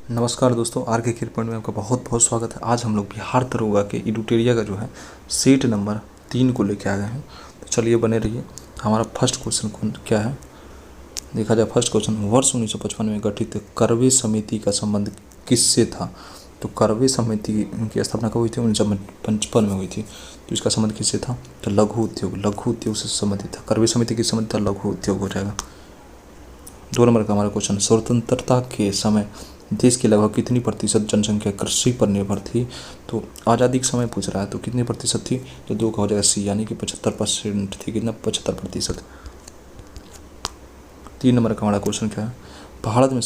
नमस्कार दोस्तों, आर के खेल पॉइंट में आपका बहुत बहुत स्वागत है। आज हम लोग बिहार दरोगा के एडिटोरिया का जो है सीट नंबर 3 को लेके आ गए हैं। तो चलिए बने रहिए। हमारा फर्स्ट क्वेश्चन क्या है, देखा जाए। फर्स्ट क्वेश्चन, वर्ष 1955 में गठित करवे समिति का संबंध किससे था? तो करवे समिति की स्थापना कब हुई थी? 1955 में हुई थी। तो इसका संबंध किससे था? तो लघु उद्योग से संबंधित था। करवे समिति के संबंधित था, लघु उद्योग हो जाएगा। 2 नंबर का हमारा क्वेश्चन, स्वतंत्रता के समय देश की लगभग कितनी प्रतिशत जनसंख्या कृषि पर निर्भर थी? तो आज़ादी के समय पूछ रहा है, तो कितनी प्रतिशत थी? तो 2 का हो जाएगा सी, यानी कि 75% थी। कितना? 75%। 3 नंबर का हमारा क्वेश्चन क्या है, भारत में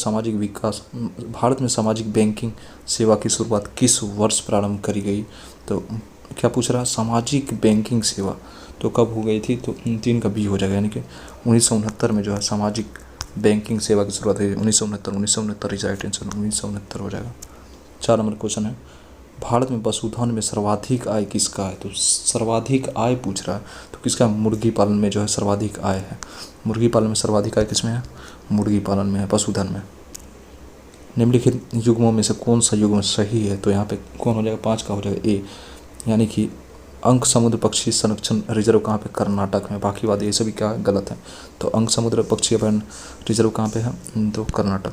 सामाजिक बैंकिंग सेवा की शुरुआत किस वर्ष प्रारंभ करी गई? तो क्या पूछ रहा है, सामाजिक बैंकिंग सेवा तो कब हो गई थी? तो 3 का बी हो जाएगा, यानी कि 1969 में जो है सामाजिक बैंकिंग सेवा की शुरुआत हुई। 1969 इज राइट आंसर, 1969 हो जाएगा। 4 नंबर क्वेश्चन है, भारत में पशुधन में सर्वाधिक आय किसका है? तो सर्वाधिक आय पूछ रहा है, तो किसका? मुर्गी पालन में जो है सर्वाधिक आय है। मुर्गी पालन में सर्वाधिक आय किसमें है? मुर्गी पालन में है, पशुधन में। निम्नलिखित युग्मों में से कौन सा युग्म सही है? तो यहाँ पे कौन हो जाएगा? 5 का हो जाएगा ए, यानी कि अंक समुद्र पक्षी संरक्षण रिजर्व कहाँ पे? कर्नाटक में। बाकी बात ये सभी क्या गलत है। तो अंक समुद्र पक्षी अभयारण्य रिजर्व कहाँ पे है? तो कर्नाटक।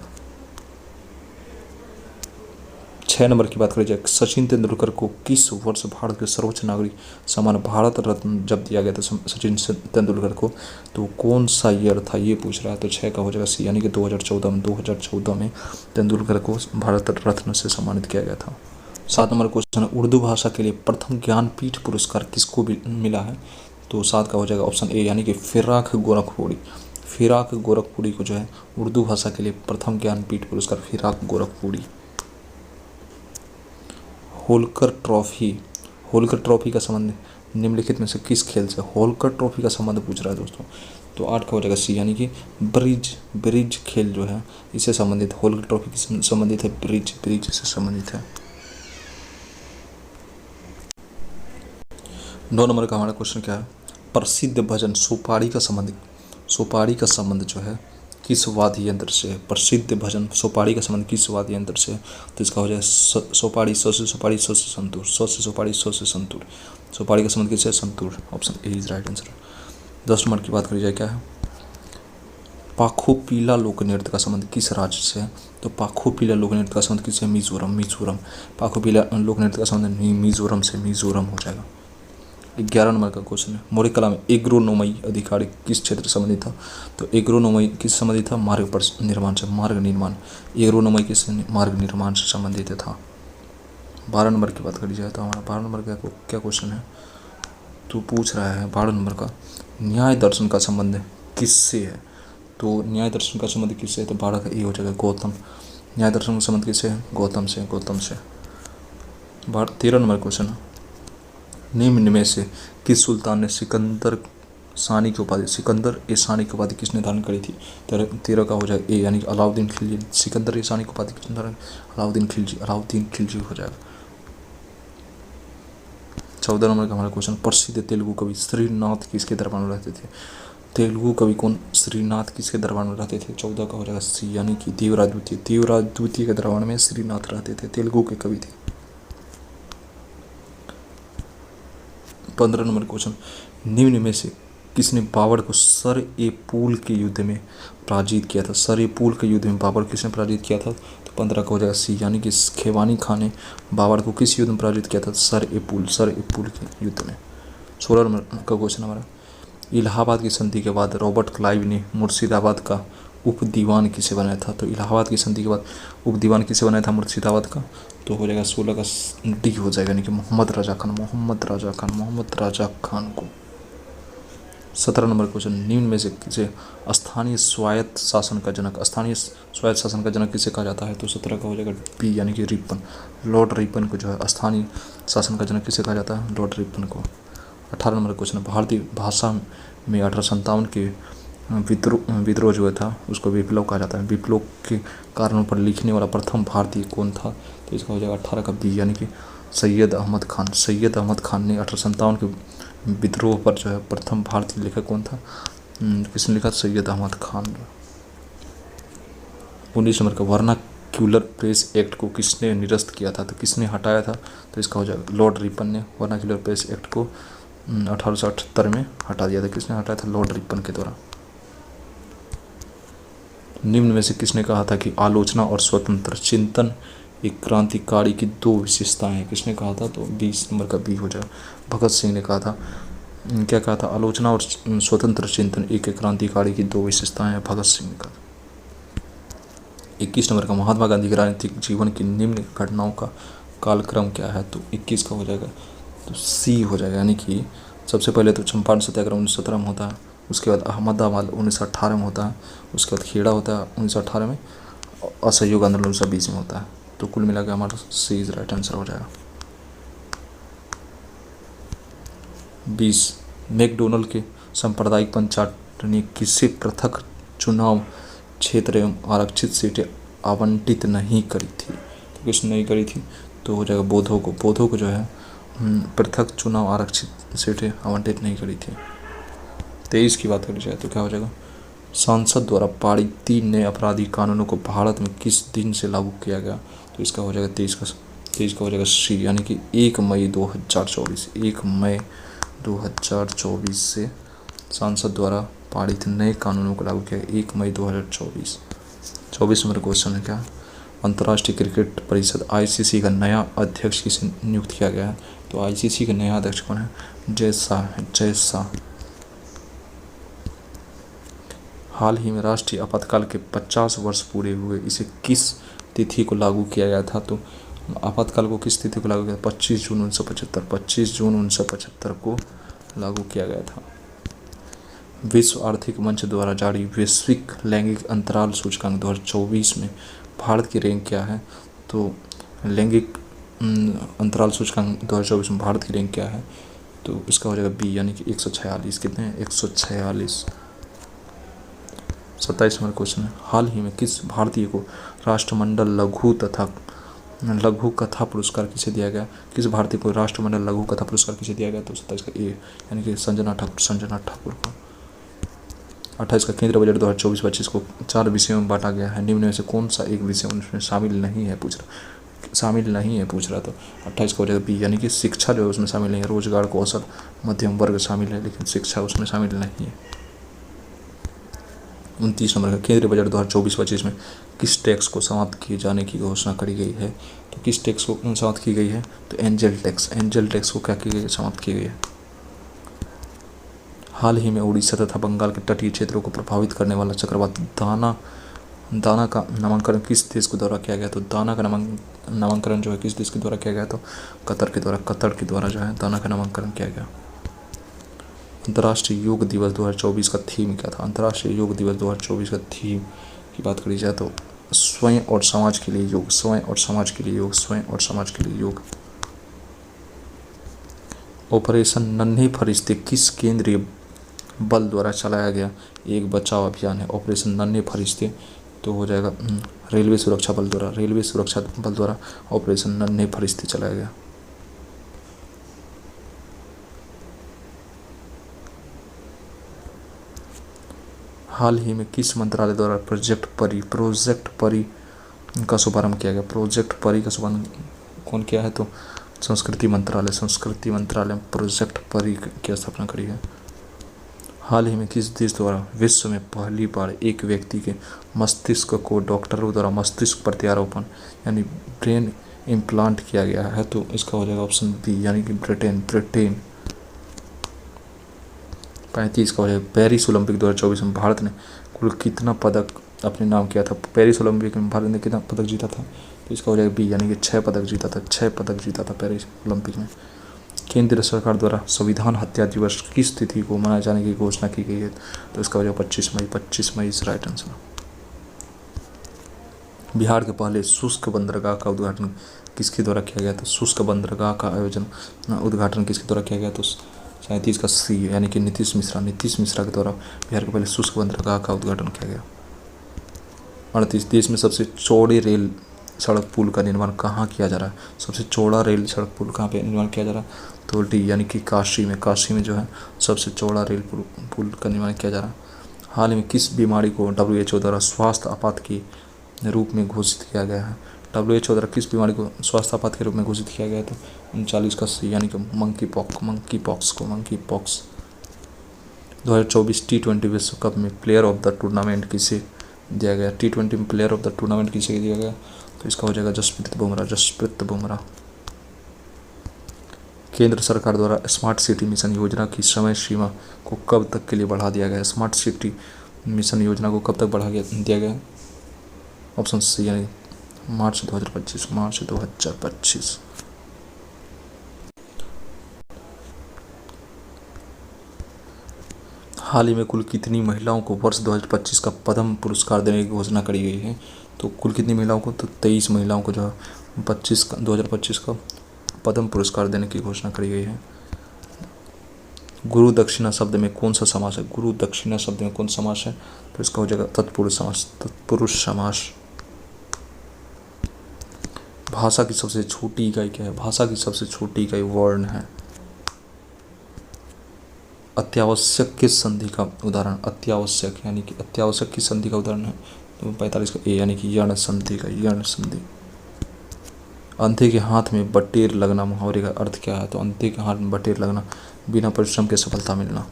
6 नंबर की बात करी जाए, सचिन तेंदुलकर को किस वर्ष भारत के सर्वोच्च नागरिक सम्मान भारत रत्न जब दिया गया था सचिन तेंदुलकर को? तो कौन सा ईयर था ये पूछ रहा है। तो 6 का हो जाएगा सी, यानी कि 2014 में तेंदुलकर को भारत रत्न से सम्मानित किया गया था। 7 नंबर क्वेश्चन, उर्दू भाषा के लिए प्रथम ज्ञानपीठ पुरस्कार किसको मिला है? तो 7 का हो जाएगा ऑप्शन ए, यानी कि फिराक गोरखपुरी को जो है उर्दू भाषा के लिए प्रथम ज्ञानपीठ पुरस्कार फिराक गोरखपुरी। होलकर ट्रॉफी का संबंध निम्नलिखित में से किस खेल से? होलकर ट्रॉफी का संबंध पूछ रहा है दोस्तों। तो 8 का हो जाएगा सी, यानी कि ब्रिज खेल जो है इससे संबंधित, होलकर ट्रॉफी से संबंधित है, ब्रिज से संबंधित है। 9 नंबर का हमारा क्वेश्चन क्या है, प्रसिद्ध भजन सोपारी का संबंध जो है किस वाद्य यंत्र से है? प्रसिद्ध भजन सोपारी का संबंध किस वाद्य यंत्र से है? तो इसका हो जाए सोपारी, स से सोपारी, स से संतूर, स से सोपारी, स से संतूर। सोपारी का संबंध किससे? Santoor. Option A is right answer. 10 number की बात करी जाए, क्या है, पाखोपीला लोक नृत्य का संबंध किस राज्य से है? तो पाखोपीला लोक नृत्य का संबंध किससे? मिजोरम। पाखोपीला लोक नृत्य का संबंध मिजोरम हो जाएगा। 11 नंबर का क्वेश्चन है, मौर्य कला में एग्रोनोमी अधिकारी किस क्षेत्र से संबंधित था? तो एग्रोनोमी किस संबंधित था? मार्ग निर्माण। एग्रोनोमी किस? मार्ग निर्माण से संबंधित था। 12 नंबर की बात करी जाए तो हमारा 12 नंबर का क्या क्वेश्चन है, तो पूछ रहा है 12 नंबर का, न्याय दर्शन का संबंध किससे है? तो न्याय दर्शन का संबंध किससे है? तो 12 का ए हो जाएगा, गौतम। न्याय दर्शन का संबंध किससे है? गौतम से। 13 नंबर क्वेश्चन है, निम्न में से किस सुल्तान ने सिकंदर ए सानी की उपाधि किसने धारण करी थी? 13 का हो जाएगा ए, यानी कि अलाउद्दीन खिलजी। सिकंदर ए सानी की उपाधि किसने धारण? अलाउद्दीन खिलजी हो जाएगा। 14 नंबर का हमारा क्वेश्चन, प्रसिद्ध तेलुगु कवि श्रीनाथ किसके दरबार में रहते थे? तेलुगु कवि कौन? श्रीनाथ किसके दरबार में रहते थे? 14 का हो जाएगा सी, यानी कि देवराज द्वितीय के दरबार में श्रीनाथ रहते थे, तेलुगु के कवि थे। 15 नंबर क्वेश्चन, निम्न में से किसने बाबर को सर-ए-पूल के युद्ध में पराजित किया था? सर-ए-पूल के युद्ध में बाबर किसने पराजित किया था? तो 15 का हो जाएगा सी, यानी कि खेवानी खान ने बाबर को किस युद्ध में पराजित किया था? सर-ए-पूल के युद्ध में। 16 नंबर का क्वेश्चन हमारा, इलाहाबाद की संधि के बाद रॉबर्ट क्लाइव ने मुर्शिदाबाद का उप दीवान किसे बनाया था? तो इलाहाबाद की संधि के बाद उप दीवान किसे बनाया था मुर्शिदाबाद का? तो हो जाएगा 16 का डी हो जाएगा, यानी कि मोहम्मद राजा खान को। 17 नंबर क्वेश्चन, निम्न में से किसे स्थानीय स्वायत्त शासन का जनक किसे कहा जाता है? तो 17 का हो जाएगा बी, यानी कि रिपन। लॉर्ड रिपन को जो है स्थानीय शासन का जनक किसे कहा जाता है? लॉर्ड रिपन को। 18 नंबर क्वेश्चन, भारतीय भाषा में 1857 के विद्रोह जो था उसको विप्लव कहा जाता है। विप्लव के कारणों पर लिखने वाला प्रथम भारतीय कौन था? तो इसका हो जाएगा 18 का बी, यानी कि सैयद अहमद खान ने 1857 के विद्रोह पर जो है प्रथम भारतीय लेखक कौन था? किसने लिखा? सैयद अहमद खान। 19 नंबर का वर्नाक्यूलर प्रेस एक्ट को किसने निरस्त किया था, तो किसने हटाया था, तो इसका हो जाएगा लॉर्ड रिपन ने वर्नाक्यूलर प्रेस एक्ट को 1878 में हटा दिया था। किसने हटाया था, लॉर्ड रिपन के द्वारा। निम्न में से किसने कहा था कि आलोचना और स्वतंत्र चिंतन एक क्रांतिकारी की दो विशेषताएं हैं, किसने कहा था, तो 20 नंबर का बी हो जाएगा, भगत सिंह ने कहा था। क्या कहा था, आलोचना और स्वतंत्र चिंतन एक क्रांतिकारी की दो विशेषताएं हैं, भगत सिंह ने कहा। 21 नंबर का महात्मा गांधी के राजनीतिक जीवन की निम्न घटनाओं का कालक्रम क्या है, तो 21 का हो जाएगा, तो सी हो जाएगा। यानी कि सबसे पहले तो चंपारण सत्याग्रह 1917 में होता है, उसके बाद अहमदाबाद 1918 में होता है, उसके बाद खेड़ा होता है 1918 में, असहयोग आंदोलन 1920 में होता है। तो कुल मिला के हमारा सी इज राइट आंसर हो जाएगा। 20 मैकडोनल्ड के सांप्रदायिक पंचायत ने किसे पृथक चुनाव क्षेत्र एवं आरक्षित सीटें आवंटित नहीं करी थी, तो किसने नहीं करी थी, तो हो जाएगा बौद्धों को। बौद्धों को जो है पृथक चुनाव आरक्षित सीटें आवंटित नहीं करी थी। 23 की बात करी जाए तो क्या हो जाएगा, संसद द्वारा पारित 3 नए आपराधिक कानूनों को भारत में किस दिन से लागू किया गया, तो इसका हो जाएगा 23 का हो जाएगा सी, यानी कि 1 मई 2024। 1 मई 2024 से संसद द्वारा पारित नए कानूनों को लागू किया गया, 1 मई 2024। 24 नंबर क्वेश्चन है क्या, अंतर्राष्ट्रीय क्रिकेट परिषद ICC का नया अध्यक्ष किसे नियुक्त किया गया है, तो ICC का नया अध्यक्ष कौन है, जय शाह। हाल ही में राष्ट्रीय आपातकाल के 50 वर्ष पूरे हुए, इसे किस तिथि को लागू किया गया था, तो आपातकाल को किस तिथि को लागू किया, 25 जून 1975। 25 जून 1975 को लागू किया गया था। विश्व आर्थिक मंच द्वारा जारी वैश्विक लैंगिक अंतराल सूचकांक 2024 में भारत की रैंक क्या है, तो लैंगिक अंतराल सूचकांक 2024 में भारत की रैंक क्या है, तो इसका हो जाएगा बी, यानी कि 146। कितने हैं, 146। 27 नंबर क्वेश्चन है, हाल ही में किस भारतीय को राष्ट्रमंडल लघु कथा पुरस्कार किसे दिया गया, किस भारतीय को राष्ट्रमंडल लघु कथा पुरस्कार किसे दिया गया, तो 27 का ए, यानी कि संजना ठाकुर को। 28 का केंद्रीय बजट 2024-25 को 4 विषयों में बांटा गया है, निम्न में से कौन सा एक विषय उनमें शामिल नहीं है पूछ रहा, तो 28 का हो जाएगा बी, यानी कि शिक्षा जो है उसमें शामिल नहीं है। रोजगार, कौशल, मध्यम वर्ग शामिल है, लेकिन शिक्षा उसमें शामिल नहीं है। 29 नंबर का केंद्रीय बजट 2024-25 में किस टैक्स को समाप्त किए जाने की घोषणा करी गई है, तो किस टैक्स को समाप्त की गई है, तो एंजल टैक्स को क्या की गई है, समाप्त की गई है। हाल ही में उड़ीसा तथा बंगाल के तटीय क्षेत्रों को प्रभावित करने वाला चक्रवात दाना का नामांकन किस देश के द्वारा किया गया, तो दाना का नामांकन जो है किस देश के द्वारा किया गया, तो कतर के द्वारा जो है दाना का नामांकन किया गया। अंतर्राष्ट्रीय योग दिवस 2024 का थीम क्या था, अंतर्राष्ट्रीय योग दिवस 2024 का थीम की बात करी जाए तो स्वयं और समाज के लिए योग। ऑपरेशन नन्हे फरिश्ते किस केंद्रीय बल द्वारा चलाया गया एक बचाव अभियान है, ऑपरेशन नन्हे फरिश्ते, तो हो जाएगा रेलवे सुरक्षा बल द्वारा ऑपरेशन नन्हे फरिश्ते चलाया गया। हाल ही में किस मंत्रालय द्वारा प्रोजेक्ट परी का शुभारंभ किया गया, प्रोजेक्ट परी का शुभारंभ कौन किया है, तो संस्कृति मंत्रालय प्रोजेक्ट परी की स्थापना करी है। हाल ही में किस देश द्वारा विश्व में पहली बार एक व्यक्ति के मस्तिष्क को डॉक्टरों द्वारा मस्तिष्क प्रत्यारोपण यानी ब्रेन इम्प्लांट किया गया है, तो इसका हो जाएगा ऑप्शन बी, यानी कि ब्रिटेन। 35 का हो जाएगा पेरिस ओलंपिक 2024 में भारत ने कुल कितना पदक अपने नाम किया था, पेरिस ओलंपिक में भारत ने कितना पदक जीता था, तो इसका हो जाएगा बी, यानी कि 6 पदक जीता था पेरिस ओलंपिक में। केंद्र सरकार द्वारा संविधान हत्या दिवस किस तिथि को मनाए जाने की घोषणा की गई है, तो इसका हो जाएगा 25 मई इज राइट आंसर। बिहार के पहले शुष्क बंदरगाह का उद्घाटन किसके द्वारा किया गया, तो शुष्क बंदरगाह का उद्घाटन किसके द्वारा किया गया, तो 37 का सी, यानी कि नीतीश मिश्रा के द्वारा बिहार के पहले शुष्क बंदरगाह का उद्घाटन किया गया। 38 देश में सबसे चौड़े रेल सड़क पुल का निर्माण कहाँ किया जा रहा है, सबसे चौड़ा रेल सड़क पुल कहाँ पे निर्माण किया जा रहा है, तो डी, यानी कि काशी में जो है सबसे चौड़ा रेल पुल का निर्माण किया जा रहा है। हाल ही में किस बीमारी को WHO द्वारा स्वास्थ्य रूप में घोषित किया गया है। WHO द्वारा किस बीमारी को स्वास्थ्य आपात के रूप में घोषित किया गया? तो 39 का सी यानी कि मंकी पॉक्स। 2024 T20 विश्व कप में प्लेयर ऑफ द टूर्नामेंट किसे दिया गया? T20 में प्लेयर ऑफ द टूर्नामेंट किसे दिया गया? तो इसका हो जाएगा जसप्रीत बुमराह। केंद्र सरकार द्वारा स्मार्ट सिटी मिशन योजना की समय सीमा को कब तक के लिए बढ़ा दिया गया? स्मार्ट सिटी मिशन योजना को कब तक दिया गया? ऑप्शन सी यानी मार्च 2025। हाल ही में कुल कितनी महिलाओं को वर्ष 2025 का पद्म पुरस्कार देने की घोषणा करी गई है? तो कुल कितनी महिलाओं को? तो 23 महिलाओं को जो 2025 का पद्म पुरस्कार देने की घोषणा करी गई है। गुरु दक्षिणा शब्द में कौन सा समास है? गुरु दक्षिणा शब्द में कौन सा समास है? तो इसका हो जाएगा तत्पुरुष समास। भाषा की सबसे छोटी इकाई क्या है? भाषा की सबसे छोटी इकाई वर्ण है। अत्यावश्यक किस संधि का उदाहरण? अत्यावश्यक यानी कि अत्यावश्यक किस संधि का उदाहरण है? तो 45 का ए यानी कि यर्ण संधि का यर्ण संधि। अंधे के हाथ में बटेर लगना मुहावरे का अर्थ क्या है? तो अंधे के हाथ में बटेर लगना, बिना परिश्रम के सफलता मिलना।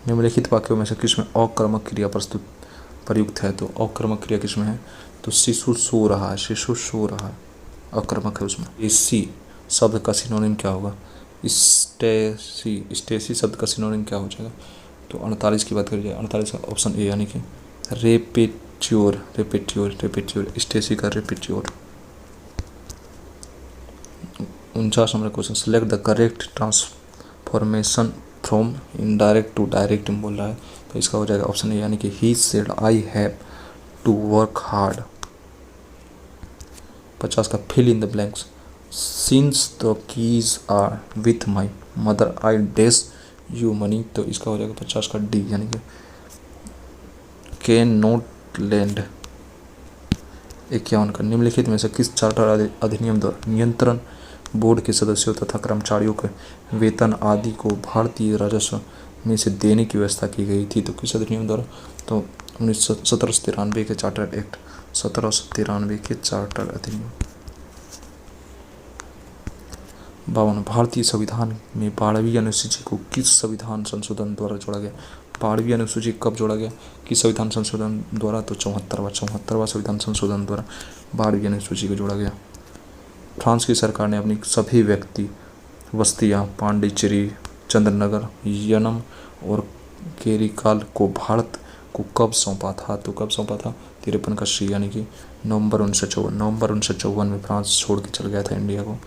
निम्नलिखित वाक्यों में से किसमें अकर्मक क्रिया प्रयुक्त है? तो अकर्मक क्रिया किसमें है? तो शिशु सो रहा है, अकर्मक है उसमें। स्टेसी शब्द का सिनोनिम क्या होगा? स्टेसी शब्द का सिनोनिम क्या हो जाएगा? तो 48 की बात करी जाए, 48 का ऑप्शन ए यानी कि रेपेट्योर। स्टेसी का repertoire. 49 number question, select the correct transformation from indirect to direct बोल रहा है। तो इसका हो जाएगा ऑप्शन ए यानी कि he said I have to work hard. 50 का fill in the blanks, since the keys are with my mother I dash you money. तो इसका हो जाएगा 50 का डी यानी कि कैन नॉट लैंड। 51 का निम्नलिखित में से किस चार्टर अधिनियम द्वारा नियंत्रण बोर्ड के सदस्यों तथा कर्मचारियों के वेतन आदि को भारतीय राजस्व में से देने की व्यवस्था की गई थी? तो किस अधिनियम द्वारा? तो 1793 के चार्टर एक्ट, 1793 के चार्टर अधिनियम। 52 भारतीय संविधान में 12वीं अनुसूची को किस संविधान संशोधन द्वारा जोड़ा गया? 12वीं अनुसूची कब जोड़ा गया? किस संविधान संशोधन द्वारा? तो 74वां संविधान संशोधन द्वारा 12वीं अनुसूची को जोड़ा गया। फ्रांस की सरकार ने अपनी सभी बस्तियां पांडिचेरी, चंद्रनगर, यनम और केरिकाल को भारत को कब सौंपा था? तो कब सौंपा था? 53 का सी यानी कि नवंबर 1954 में फ्रांस छोड़ के चल गया था इंडिया को।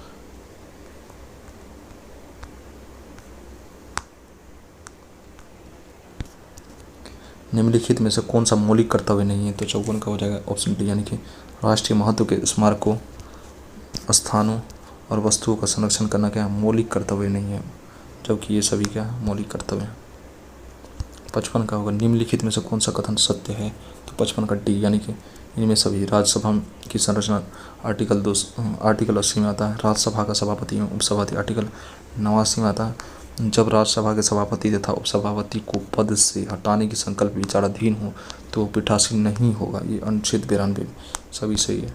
निम्नलिखित में से कौन सा मौलिक कर्तव्य नहीं है? तो 54 का हो जाएगा ऑप्शन डी यानी कि राष्ट्रीय महत्व के स्मारकों, स्थानों और वस्तुओं का संरक्षण करना क्या है? मौलिक कर्तव्य नहीं है, जबकि ये सभी क्या है? मौलिक कर्तव्य है। 55 का होगा निम्नलिखित में से कौन सा कथन सत्य है? तो 55 का डी यानी कि इनमें सभी। राज्यसभा की संरचना आर्टिकल 80 में आता है। राज्यसभा का सभापति एवं उपसभापति आर्टिकल 89 में आता है। जब राज्यसभा के सभापति तथा उपसभापति को पद से हटाने की संकल्प विचाराधीन हो तो पीठासीन नहीं होगा। ये अनुच्छेद 92 सभी सही है।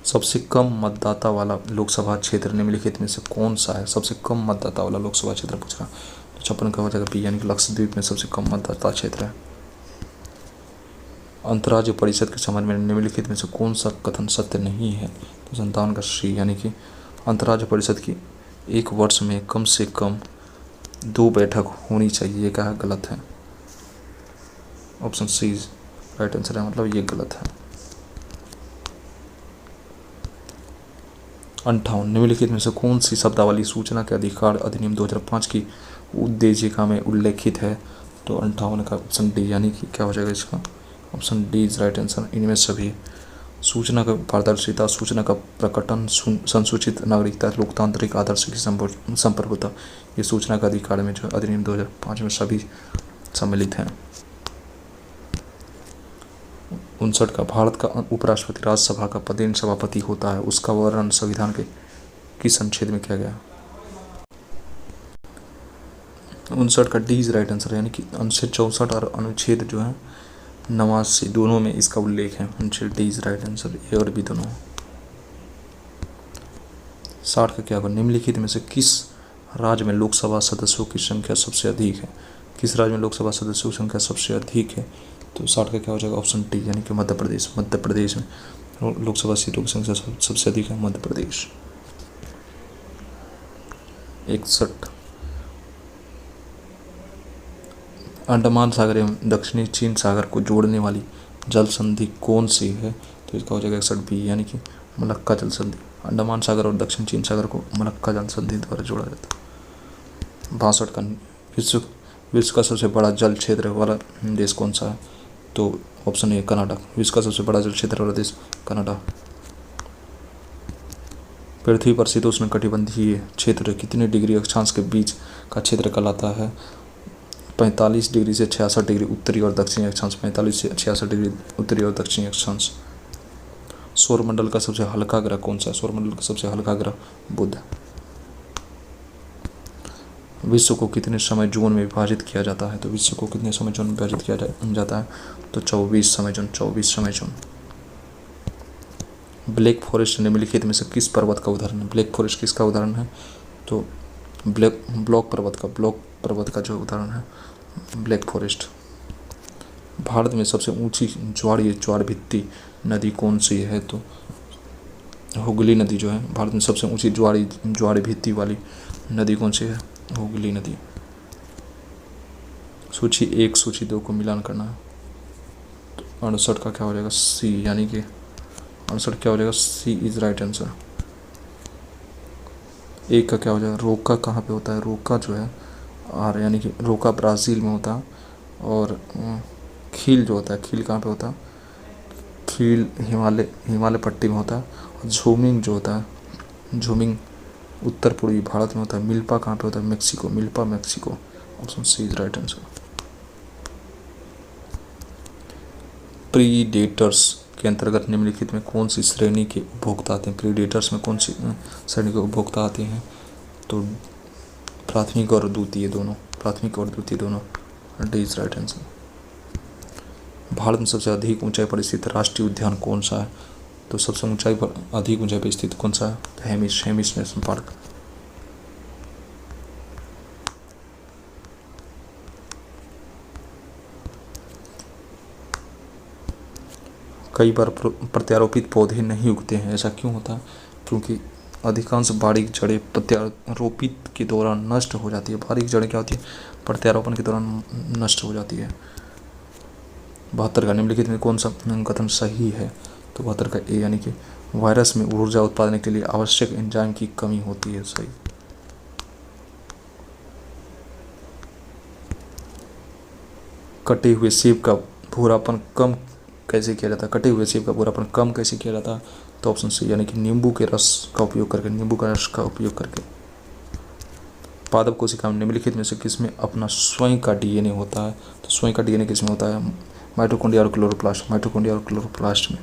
सबसे कम मतदाता वाला लोकसभा क्षेत्र निम्नलिखित में से कौन सा है? सबसे कम मतदाता वाला लोकसभा क्षेत्र पूछ रहा। तो 56 का हो जाएगा बी यानी कि लक्षद्वीप में सबसे कम मतदाता क्षेत्र है। अंतर्राज्य परिषद के संबंध में निम्नलिखित में से कौन सा कथन सत्य नहीं है? तो 57 का सी यानी कि अंतर्राज्य परिषद की एक वर्ष में कम से कम 2 बैठक होनी चाहिए। ये कहा गलत है। ऑप्शन सी राइट आंसर है, मतलब ये गलत है। 58 निम्नलिखित में से कौन सी शब्दावली सूचना के अधिकार अधिनियम 2005 की उद्देशिका में उल्लेखित है? तो 58 का ऑप्शन डी यानी कि क्या हो जाएगा इसका? Option D is right answer. इनमें सभी सूचना का पारदर्शिता, सूचना का प्रकटन, संसूचित नागरिकता, लोकतांत्रिक आदर्श की संप्रभुता, ये सूचना का अधिकार में जो अधिनियम 2005 में सभी सम्मिलित हैं। 59 का भारत का उपराष्ट्रपति राज्यसभा का पदेन सभापति होता है, उसका वर्णन संविधान के किस अनुच्छेद में किया गया? 59 का डी इज राइट आंसर, यानी कि अनुच्छेद 64 और अनुच्छेद जो है 89 दोनों में इसका उल्लेख है। अनुच्छेद डी इज राइट आंसर, ए और बी दोनों। 60 का क्या होगा, निम्नलिखित में से किस राज्य में लोकसभा सदस्यों की संख्या सबसे अधिक है? किस राज्य में लोकसभा सदस्यों की संख्या सबसे अधिक है? तो 60 का क्या हो जाएगा, ऑप्शन डी, यानी कि मध्य प्रदेश। मध्य प्रदेश में लोकसभा सीटों की संख्या सबसे अधिक है, मध्य प्रदेश। 61, अंडमान सागर एवं दक्षिणी चीन सागर को जोड़ने वाली जल संधि कौन सी है? तो इसका हो जाएगा 61 बी, यानी कि मलक्का जल संधि। अंडमान सागर और दक्षिण चीन सागर को मलक्का जल संधि द्वारा जोड़ा जाता है। 62 का विश्व का सबसे बड़ा जल क्षेत्र वाला देश कौन सा है? तो ऑप्शन ए, कनाडा। विश्व का सबसे बड़ा जल क्षेत्र वाला देश कनाडा। पृथ्वी पर शीतोष्ण कटिबंधीय क्षेत्र कितने डिग्री अक्षांश के बीच का क्षेत्र कहलाता है? 45 डिग्री से 66 डिग्री उत्तरी और दक्षिणी अक्षांश। 45 से 66 डिग्री उत्तरी और दक्षिणी अक्षांश। सौरमंडल का सबसे हल्का ग्रह कौन सा है? सौरमंडल का सबसे हल्का ग्रह बुध। विश्व को कितने समय जोन में विभाजित किया जाता है? तो विश्व को कितने समय जोन में विभाजित किया जाता है? तो 24 समय जोन। 24 समय जोन। ब्लैक फॉरेस्ट निम्नलिखित में से किस पर्वत का उदाहरण है? ब्लैक फॉरेस्ट किसका उदाहरण है? तो ब्लॉक पर्वत का जो उदाहरण है ब्लैक फॉरेस्ट। भारत में सबसे ऊंची ज्वार भित्ति नदी कौन सी है? तो हुगली नदी जो है भारत में सबसे ऊंची ज्वार भित्ति वाली नदी कौन सी है? हुगली नदी। सूची 1 सूची 2 को मिलान करना है। तो 68 का क्या हो जाएगा, सी, यानी कि 68 क्या हो जाएगा, सी इज राइट आंसर। 1 का क्या हो जाएगा, रोका कहाँ पे होता है? रोका जो है आर, यानी कि रोका ब्राज़ील में होता है। और खील जो होता है, खील कहाँ पे होता है? खील हिमालय पट्टी में होता है। और झूमिंग जो होता है, झूमिंग उत्तर पूर्वी भारत में होता है। मिल्पा कहाँ पे होता है? Mexico. Milpa Mexico. Option C is right answer. Predators के अंतर्गत निम्नलिखित में कौन सी श्रेणी के उपभोक्ता आते हैं? प्रीडेटर्स में कौन सी श्रेणी के उपभोक्ता आते हैं? तो प्राथमिक और द्वितीय दोनों। प्राथमिक और द्वितीय दोनों। D is right answer. Bharat में सबसे अधिक ऊंचाई पर स्थित राष्ट्रीय उद्यान कौन सा है? तो सबसे अधिक ऊंचाई पर स्थित कौन सा है? Hemis national park. कई बार प्रत्यारोपित पौधे नहीं उगते हैं, ऐसा क्यों होता है? क्योंकि अधिकांश बारीक जड़ें प्रत्यारोपित के दौरान नष्ट हो जाती है। बारीक जड़ें क्या होती है? प्रत्यारोपण के दौरान नष्ट हो जाती है। 72 का निम्नलिखित में कौन सा कथन सही है? तो 72 का ए, यानी कि वायरस में ऊर्जा उत्पादन के लिए आवश्यक एंजाइम की कमी होती है, सही। कटे हुए सेब का भूरापन कम कैसे किया जाता है? कटे हुए सेब का भूरापन कम कैसे किया जाता है? तो ऑप्शन सी, यानी कि नींबू के रस का उपयोग करके। नींबू का रस का उपयोग करके। पादप कोशिका में निम्नलिखित में से किसमें अपना स्वयं का डीएनए होता है? तो स्वयं का डीएनए किसमें होता है? माइटोकॉन्ड्रिया और क्लोरोप्लास्ट। माइटोकॉन्ड्रिया और क्लोरोप्लास्ट में।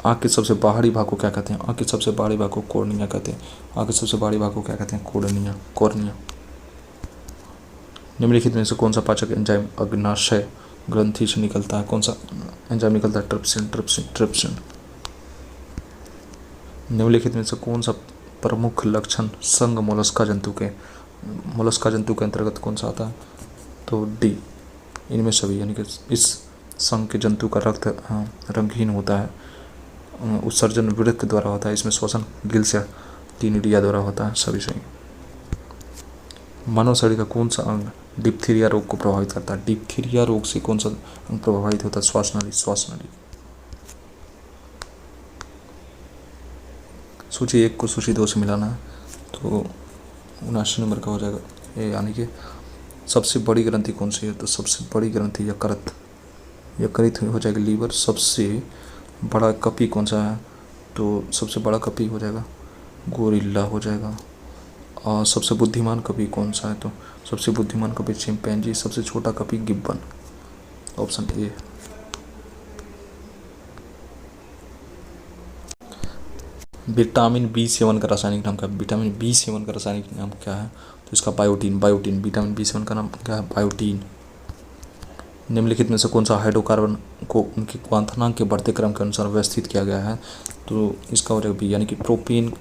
आँख के सबसे बाहरी भाग को क्या कहते हैं? आँख के सबसे बाहरी भाग को कॉर्निया कहते हैं। आँख के सबसे बाहरी भाग को क्या कहते हैं? कॉर्निया। निम्नलिखित में से कौन सा पाचक एंजाइम अग्नाशय ग्रंथि से निकलता है? कौन सा एंजाइम निकलता है? ट्रिप्सिन। निम्नलिखित में से कौन सा प्रमुख लक्षण संघ मोलस्का जंतु के अंतर्गत कौन सा आता है? तो डी, इनमें सभी, यानी कि इस संघ के जंतु का रक्त रंगहीन होता है। उत्सर्जन वृक्क द्वारा होता है। इसमें श्वसन गिल्स या टीनिडिया द्वारा होता है, सभी सही। मानव शरीर का कौन सा अंग डिप्थीरिया रोग को प्रभावित करता है? डिप्थीरिया रोग से कौन सा अंग प्रभावित होता है? श्वास नली। सूची 1 को सूची 2 से मिलाना है। तो 79 नंबर का हो जाएगा ए, यानी कि सबसे बड़ी ग्रंथि कौन सी है? तो सबसे बड़ी ग्रंथि यकृत हो जाएगी, लीवर। सबसे बड़ा कपी कौन सा है? तो सबसे बड़ा कपी हो जाएगा गोरिल्ला हो जाएगा। और सबसे बुद्धिमान कपी कौन सा है? तो सबसे बुद्धिमान कपी चिंपैंजी। सबसे छोटा कपी gibbon. Option A. Vitamin B seven का रासायनिक नाम क्या है? विटामिन बी सेवन का रासायनिक नाम क्या है? तो इसका biotin. Biotin vitamin B seven का नाम क्या है? बायोटीन। निम्नलिखित में से कौन सा हाइड्रोकार्बन को उनके क्वांथनांक के बढ़ते क्रम के अनुसार व्यवस्थित किया गया है? तो इसका हो जाएगा बी, यानी कि प्रोपेन,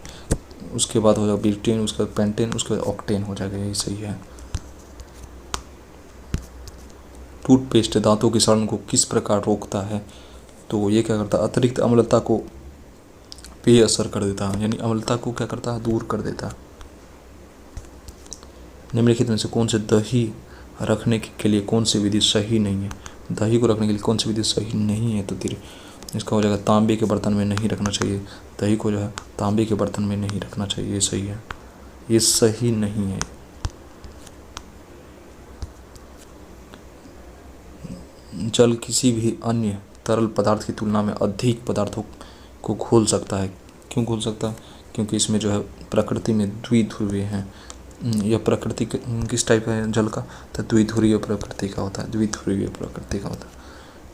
उसके बाद हो जाएगा ब्यूटेन, उसके बाद पेंटेन, उसके बाद ऑक्टेन हो जाएगा। यही सही है। टूथपेस्ट दांतों की सड़न को किस प्रकार रोकता है? तो ये क्या करता है? अतिरिक्त अम्लता को बेअसर कर देता है, यानी अम्लता को क्या करता है? दूर कर देता है। निम्नलिखित में से कौन से दही रखने के लिए कौन सी विधि सही नहीं है? दही को रखने के लिए कौन सी विधि सही नहीं है? तो इसका हो जाएगा तांबे के बर्तन में नहीं रखना चाहिए। दही को जो है तांबे के बर्तन में नहीं रखना चाहिए। ये सही है, ये सही नहीं है। जल किसी भी अन्य तरल पदार्थ की तुलना में अधिक पदार्थों को घोल सकता है। क्यों घोल सकता है? क्योंकि इसमें जो है प्रकृति में द्विध्रुवीय हैं। यह प्रकृति किस टाइप का है जल का? तो द्विध्रुवीय प्रकृति का होता है। द्विध्रुवीय प्रकृति का होता है।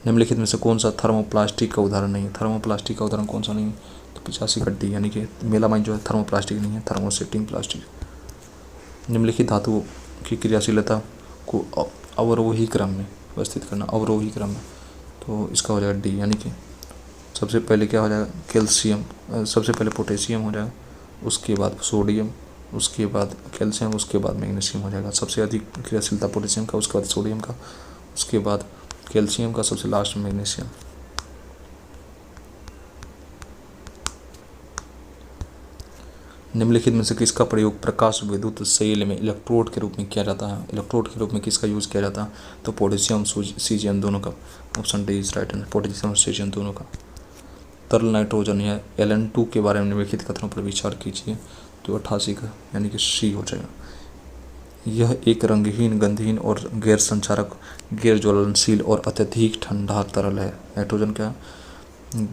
निम्नलिखित में से कौन सा थर्मोप्लास्टिक का उदाहरण नहीं है? थर्मोप्लास्टिक का उदाहरण कौन सा नहीं है? तो 85 गड्डी, यानी कि मेलामाइन जो है थर्मोप्लास्टिक नहीं है, थर्मोसेटिंग प्लास्टिक। निम्नलिखित धातुओं की क्रियाशीलता को अवरोही क्रम में व्यवस्थित करना। अवरोही क्रम में, तो इसका हो जाएगा डी, यानी कि सबसे पहले क्या हो जाएगा? कैल्शियम, सबसे पहले पोटेशियम हो जाएगा, उसके बाद सोडियम, उसके बाद कैल्शियम, उसके बाद मैग्नीशियम हो जाएगा। सबसे अधिक क्रियाशीलता पोटेशियम का, उसके बाद सोडियम का, उसके बाद कैल्शियम का, सबसे लास्ट में मैग्नीशियम। निम्नलिखित में से किसका प्रयोग प्रकाश विद्युत सेल में इलेक्ट्रोड के रूप में किया जाता है? इलेक्ट्रोड के रूप में किसका यूज़ किया जाता है? तो पोटेशियम सीजियम दोनों का। Option D is right answer, potassium और सीजियम दोनों का। तरल नाइट्रोजन या Ln2 के बारे में निम्नलिखित कथनों पर विचार कीजिए। तो 88 का, यानी कि सी हो जाएगा। यह एक रंगहीन, गंधहीन और गैर संचारक, गैर ज्वलनशील और अत्यधिक ठंडा तरल है। नाइट्रोजन क्या है?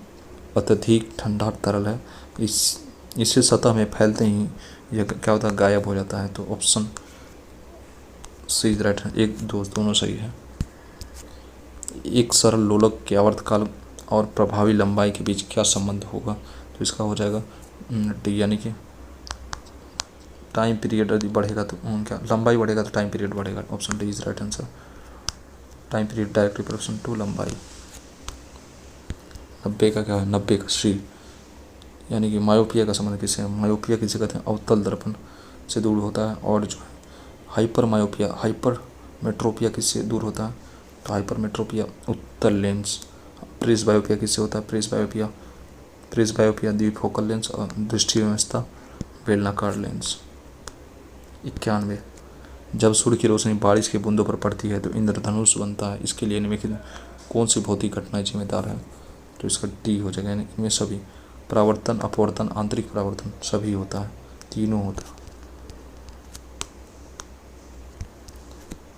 अत्यधिक ठंडा तरल है। इससे सतह में फैलते ही यह क्या होता है? गायब हो जाता है। तो ऑप्शन सी इज राइट है। 1, 2 दोनों सही है। एक सरल लोलक के आवर्तकाल और प्रभावी लंबाई के बीच क्या संबंध होगा? तो इसका हो जाएगा डी, यानी कि टाइम पीरियड यदि बढ़ेगा तो क्या लंबाई बढ़ेगा तो टाइम पीरियड बढ़ेगा। Option D is right answer. Time period directly proportional to लंबाई। 90 का क्या है? 90 का सी, यानी कि मायोपिया का संबंध किससे है? मायोपिया किसे कहते हैं? अवतल दर्पण से दूर होता है। और जो है हाइपर मायोपिया, हाइपर मेट्रोपिया किससे दूर होता है? तो हाइपर मेट्रोपिया उत्तल लेंस। प्रेस बायोपिया किससे होता है? प्रेस बायोपिया द्विफोकल लेंस और दृष्टि व्यवस्था बेलनाकार लेंस। 91, जब सूर्य की रोशनी बारिश के बूंदों पर पड़ती है तो इंद्रधनुष बनता है। इसके लिए निम्नलिखित कौन सी भौतिक घटनाएं जिम्मेदार है? तो इसका डी हो जाएगा, यानी इनमें सभी परावर्तन, अपवर्तन, आंतरिक परावर्तन सभी होता है, तीनों होता है।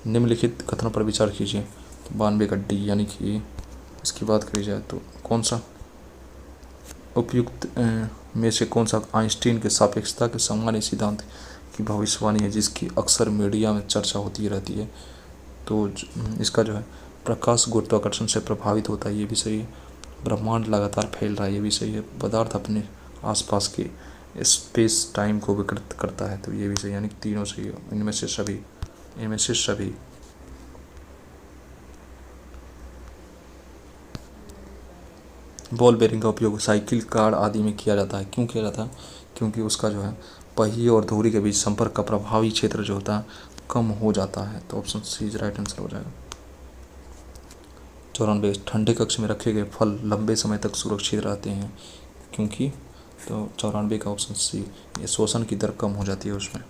निम्नलिखित कथनों पर विचार कीजिए। तो 92 का डी, यानी कि इसकी बात करी जाए तो कौन सा उपयुक्त में से कौन सा आइंस्टीन के सापेक्षता के सामान्य सिद्धांत की भविष्यवाणी है जिसकी अक्सर मीडिया में चर्चा होती रहती है? तो इसका जो है प्रकाश गुरुत्वाकर्षण से प्रभावित होता है, ये भी सही है। ब्रह्मांड लगातार फैल रहा है, ये भी सही है। पदार्थ अपने आसपास के स्पेस टाइम को विकृत करता है, तो ये भी सही, यानी तीनों सही है। इनमें से सभी। बॉल बेरिंग का उपयोग साइकिल, कार आदि में किया जाता है। क्यों किया जाता है? क्योंकि उसका जो है पहिए और धुरी के बीच संपर्क का प्रभावी क्षेत्र जो होता है कम हो जाता है। तो option C is right answer हो जाएगा। 94, ठंडे कक्ष में रखे गए फल लंबे समय तक सुरक्षित रहते हैं क्योंकि? तो 94 का ऑप्शन सी, ये शोषण की दर कम हो जाती है उसमें।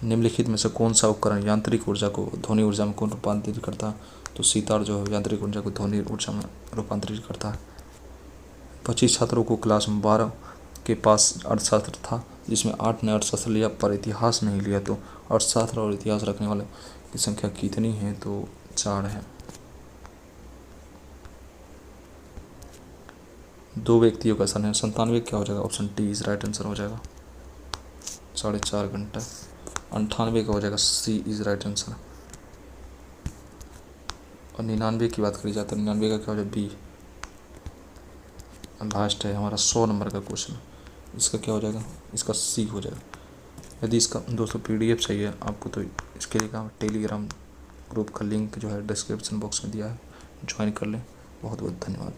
निम्नलिखित में से कौन सा उपकरण यांत्रिक ऊर्जा को ध्वनि ऊर्जा में कौन रूपांतरित करता है? तो सितार जो है यांत्रिक ऊर्जा को ध्वनि ऊर्जा में रूपांतरित करता है। 25 छात्रों को क्लास में 12 के पास अर्थशास्त्र था जिसमें 8 ने अर्थशास्त्र लिया पर इतिहास नहीं लिया। तो अर्थशास्त्र और इतिहास रखने वाले की संख्या कितनी है? तो 4 है। 2 व्यक्तियों का समय 97 क्या हो जाएगा? Option D is right answer हो जाएगा, 4.5 घंटा। 98 का हो जाएगा सी इज राइट आंसर। और 99 की बात करी जाए तो 99 का क्या हो जाएगा? बी, लास्ट है हमारा 100 नंबर का क्वेश्चन। इसका क्या हो जाएगा, इसका सी हो जाएगा। यदि इसका दोस्तों PDF चाहिए आपको तो इसके लिए काम टेलीग्राम ग्रुप का लिंक जो है डिस्क्रिप्शन बॉक्स में दिया है, ज्वाइन कर लें। बहुत बहुत धन्यवाद।